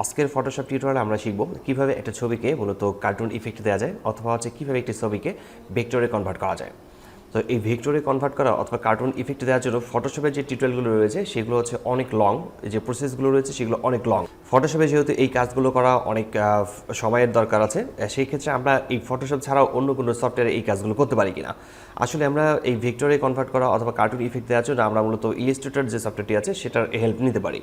আজকের ফটোশপ টিউটোরিয়ালে আমরা শিখব কিভাবে একটা ছবিকে মূলত কার্টুন ইফেক্ট দেওয়া যায় অথবা কিভাবে একটি ছবিকে ভেক্টরে কনভার্ট করা যায়। তো এই ভেক্টরে কনভার্ট করা অথবা কার্টুন ইফেক্ট দেওয়ার জন্য ফটোশপের যে টিউটোরিয়ালগুলো রয়েছে সেগুলো অনেক লং, যে প্রসেসগুলো রয়েছে সেগুলো অনেক লং। ফটোশপে যেহেতু এই কাজগুলো করা অনেক সময়ের দরকার আছে, সেই ক্ষেত্রে আমরা এই ফটোশপ ছাড়াও অন্য কোনো সফটওয়্যারে এই কাজগুলো করতে পারি কিনা। আসলে আমরা এই ভেক্টরে কনভার্ট করা অথবা কার্টুন ইফেক্ট দেওয়ার জন্য আমরা মূলত ইলাস্ট্রেটর যে সফটওয়্যারটি আছে সেটার হেল্প নিতে পারি।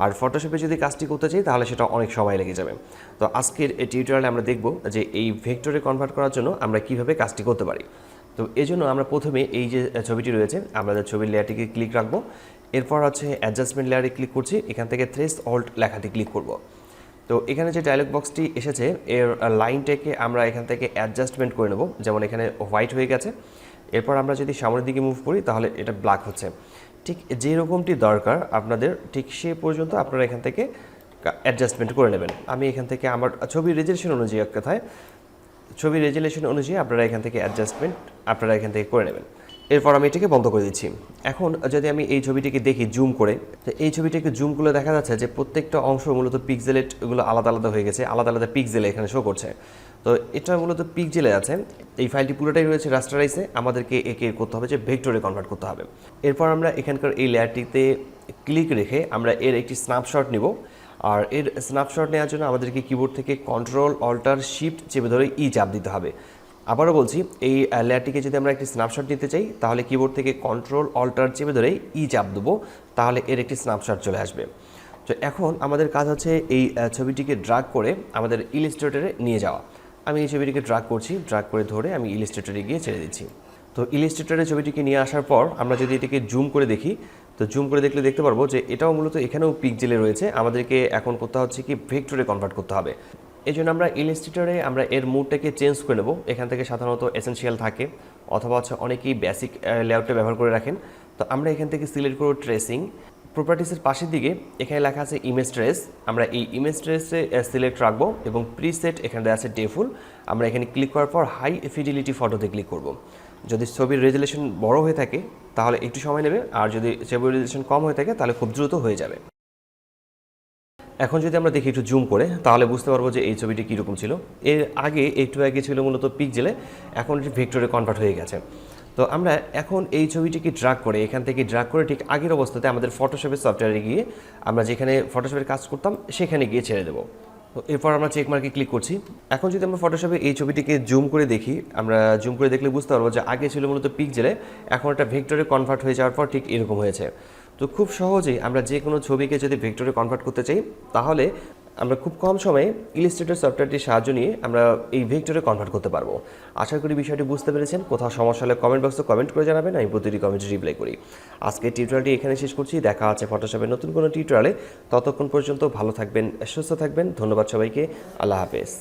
আর ফটোশপে যদি কাজটি করতে চাই তাহলে সেটা অনেক সময় লেগে যাবে। তো আজকের এই টিউটোরিয়ালে আমরা দেখব যে এই ভেক্টরে কনভার্ট করার জন্য আমরা কিভাবে কাজটি করতে পারি। তো এই জন্য আমরা প্রথমে এই যে ছবিটি রয়েছে আমাদের ছবির লেয়ারটিকে ক্লিক রাখবো, এরপর অ্যাডজাস্টমেন্ট লেয়ারে ক্লিক করছি, এখান থেকে থ্রেশহোল্ড লেখাটি ক্লিক করব। তো এখানে যে ডায়লগ বক্সটি এসেছে এর লাইনটাকে আমরা এখান থেকে অ্যাডজাস্টমেন্ট করে নেব, যেমন এখানে হোয়াইট হয়ে গেছে। এরপর আমরা যদি সামনের দিকে মুভ করি তাহলে এটা ব্ল্যাক হচ্ছে। ঠিক যেরকমটি দরকার আপনাদের ঠিক সে পর্যন্ত আপনারা এখান থেকে অ্যাডজাস্টমেন্ট করে নেবেন। আমি এখান থেকে আমার ছবির রেজুলেশন অনুযায়ী এক কথায় ছবির রেজুলেশন অনুযায়ী আপনারা এখান থেকে অ্যাডজাস্টমেন্ট আপনারা এখান থেকে করে নেবেন। এরপর আমি এটাকে বন্ধ করে দিচ্ছি। এখন যদি আমি এই ছবিটিকে দেখি জুম করে, তো এই ছবিটাকে জুম করলে দেখা যাচ্ছে যে প্রত্যেকটা অংশ মূলত পিক্সেলেটগুলো আলাদা আলাদা হয়ে গেছে, আলাদা আলাদা পিক্সেলে এখানে শো করছে। তো এটা মূলত পিক্সেলে আছে। এই ফাইলটি পুরোটাই রয়েছে রাস্টারাইজে, আমাদেরকে একে করতে হবে যে ভেক্টরে কনভার্ট করতে হবে। এরপর আমরা এখানকার এই লেয়ারটিতে ক্লিক রেখে আমরা এর একটি স্ন্যাপশট নিব। আর এর স্ন্যাপশট নেওয়ার জন্য আমাদেরকে কিবোর্ড থেকে কন্ট্রোল অল্টার শিফট চেপে ধরে চাপ দিতে হবে। আবারও বলছি, এই লেয়ারটিকে যদি আমরা একটি স্ন্যাপশট নিতে চাই তাহলে কিবোর্ড থেকে কন্ট্রোল অল্টার চেপে ধরে চাপ দেবো, তাহলে এর একটি স্ন্যাপশট চলে আসবে। তো এখন আমাদের কাজ হচ্ছে এই ছবিটিকে ড্র্যাগ করে আমাদের ইলাস্ট্রেটরে নিয়ে যাওয়া। আমি এই ছবিটিকে ড্র্যাগ করছি, ড্র্যাগ করে ধরে আমি ইলাস্ট্রেটরে গিয়ে ছেড়ে দিচ্ছি। তো ইলাস্ট্রেটরে ছবিটিকে নিয়ে আসার পর আমরা যদি এটাকে জুম করে দেখি, তো জুম করে দেখলে দেখতে পারবো যে এটাও মূলত এখানেও পিক্সেলে রয়েছে। আমাদেরকে এখন করতে হচ্ছে কি ভেক্টরে কনভার্ট করতে হবে। এই জন্য আমরা ইলাস্ট্রেটরে আমরা এর মুডটাকে চেঞ্জ করে নেব। এখান থেকে সাধারণত এসেনশিয়াল থাকে অথবা অনেকেই বেসিক লেআউটটা ব্যবহার করে রাখেন। তো আমরা এখান থেকে সিলেক্ট করব ট্রেসিং। প্রপার্টিসের পাশের দিকে এখানে লেখা আছে ইমেজ ট্রেস, আমরা এই ইমেজ ট্রেসে সিলেক্ট রাখবো এবং প্রিসেট এখানে আছে ডেফুল। আমরা এখানে ক্লিক করার পর হাই ফিডিলিটি ফটোতে ক্লিক করব। যদি ছবির রেজুলেশন বড় হয়ে থাকে তাহলে একটু সময় নেবে, আর যদি ছবির রেজুলেশন কম হয়ে থাকে তাহলে খুব দ্রুত হয়ে যাবে। এখন যদি আমরা দেখি একটু জুম করে তাহলে বুঝতে পারবো যে এই ছবিটি কীরকম ছিল। এর আগে একটু আগে ছিল মূলত পিক্সেলে, এখন এটি ভেক্টরে কনভার্ট হয়ে গেছে। তো আমরা এখন এই ছবিটিকে ড্র্যাগ করে এখান থেকে ড্র্যাগ করে ঠিক আগের অবস্থাতে আমাদের ফটোশপের সফটওয়্যারে গিয়ে আমরা যেখানে ফটোশপের কাজ করতাম সেখানে গিয়ে ছেড়ে দেবো। তো এরপর আমরা চেক মার্কে ক্লিক করছি। এখন যদি আমরা ফটোশপে এই ছবিটিকে জুম করে দেখি, আমরা জুম করে দেখলে বুঝতে পারবো যে আগে ছিল মূলত পিক্সেলে, এখন এটা ভেক্টরে কনভার্ট হয়ে যাওয়ার পর ঠিক এরকম হয়েছে। তো খুব সহজেই আমরা যে কোনো ছবিকে যদি ভেক্টরে কনভার্ট করতে চাই তাহলে আমরা খুব কম সময়ে ইলাস্ট্রেটর সফটওয়্যারটির সাহায্য নিয়ে আমরা এই ভেক্টরে কনভার্ট করতে পারবো। আশা করি বিষয়টি বুঝতে পেরেছেন। কোথাও সমস্যা হলে কমেন্ট বক্সে কমেন্ট করে জানাবেন, আমি প্রতিটি কমেন্টে রিপ্লাই করি। আজকের টিউটোরিয়ালটি এখানে শেষ করছি। দেখা আছে ফটোশপের নতুন কোনো টিউটোরিয়ালে। ততক্ষণ পর্যন্ত ভালো থাকবেন, সুস্থ থাকবেন। ধন্যবাদ সবাইকে। আল্লাহ হাফেজ।